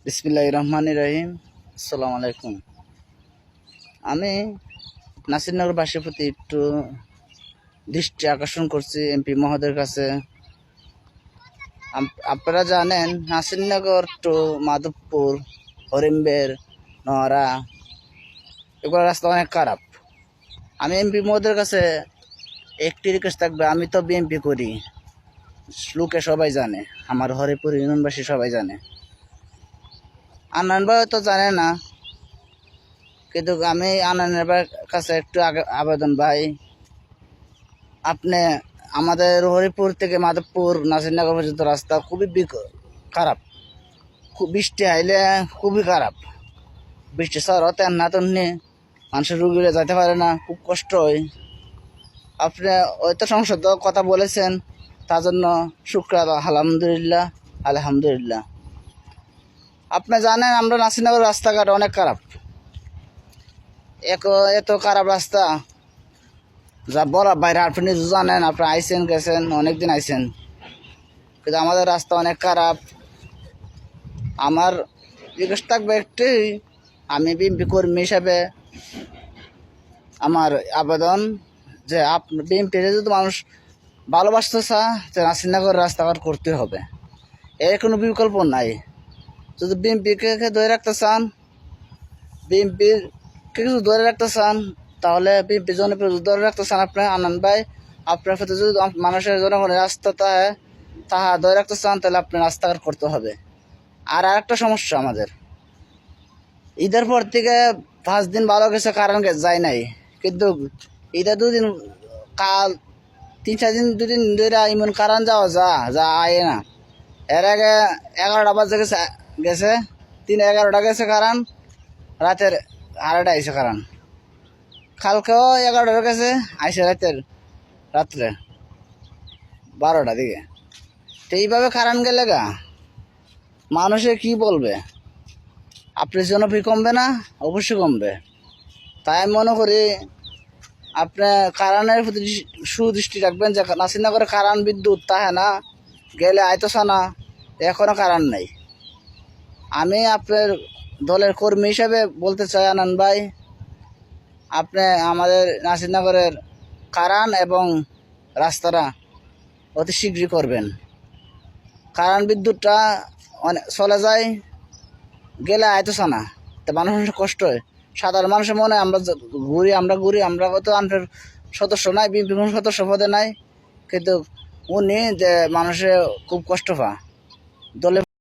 বিসমিল্লাহির রহমানির রহিম। আসসালামু আলাইকুম। আমি নাসিরনগরবাসীর প্রতি একটু দৃষ্টি আকর্ষণ করছি এমপি মহোদয়ের কাছে। আপনারা জানেন নাসিরনগর টু মাধবপুর, হরিমবের, নহরা এগুলো রাস্তা অনেক খারাপ। আমি এমপি মহোদয়ের কাছে একটি রিকোয়েস্ট থাকবে, আমি তো বিএমপি করি, লোকে সবাই জানে, আমার হরিপুর ইউনিয়নবাসী সবাই জানে। আনন্দ ভাই তো জানে না, কিন্তু আমি আনন্দের কাছে একটু আবেদন, ভাই আপনি আমাদের হরিপুর থেকে মাধবপুর নাসিরনগর পর্যন্ত রাস্তা খুবই খারাপ, খুব বৃষ্টি আইলে খুবই খারাপ। বৃষ্টি স্যার হতে না তেমনি মানুষের রুগীরা যেতে পারে না, খুব কষ্ট হয়। আপনি হয়তো সংসদ কথা বলেছেন, তার জন্য শুক্রিয়া, আলহামদুলিল্লাহ আলহামদুলিল্লাহ। আপনি জানেন আমরা নাসিরনগর রাস্তাঘাট অনেক খারাপ, এত খারাপ রাস্তা যা বলা বাইরে। আপনি জানেন, আপনি আইসেন গেছেন, অনেকদিন আইসেন, কিন্তু আমাদের রাস্তা অনেক খারাপ। আমার রিকোয়েস্ট থাকবে একটি, আমি বিএমপি কর্মী হিসাবে আমার আবেদন যে বিএমপি যদি মানুষ ভালোবাসতে চা নাসিরনগর রাস্তাঘাট করতে হবে, এর কোনো বিকল্প নাই। যদি বিএমপিকে ধরে রাখতে চান, বিএমপির কিছু ধরে রাখতে চান, তাহলে বিএমপি জনপ্রিয় ধরে রাখতে চান আপনি আনন্দ ভাই, আপনার সাথে যদি মানুষের জনগণের রাস্তা তাহা ধরে রাখতে চান, তাহলে আপনি রাস্তাঘাট করতে হবে। আর একটা সমস্যা আমাদের, ঈদের পর থেকে 5 দিন ভালো গেছে, কারণ যায় নাই, কিন্তু ঈদের 2 দিন কাল 3-4 দিন 2 দিন ধরে এমন কারণ যা আয় না। এর আগে 11টা বাজে গেছে 11টা গেছে কারণ, রাতের 2:30 আইসে কারণ, কালকেও 11টা গেছে আইসে রাত্রে 12টার দিকে। তো এইভাবে কারণ গেলে মানুষে কি বলবে? আপনার জনপ্রিয় কমবে না? অবশ্যই কমবে। তাই আমি মনে করি আপনি কারণের প্রতি সুদৃষ্টি রাখবেন, যে নাসিরনগরে কারণ বিদ্যুৎ তাহে না গেলে আইতসা না, এখনও কারণ নেই। আমি আপনার দলের কর্মী হিসেবে বলতে চাই আনন্দ ভাই, আপনি আমাদের নাসিরনগরের কারণ এবং রাস্তাটা অতি শীঘ্রই করবেন। কারণ বিদ্যুৎটা অনেক চলে যায়, গেলে আইতসা না, তো মানুষের কষ্ট হয়। সাধারণ মানুষের মনে আমরা ঘুরি, আমরা কত আনফের সদস্য নাই, বিভিন্ন সদস্য পদে নাই, কিন্তু উনি যে মানুষের খুব কষ্ট পায় দলে।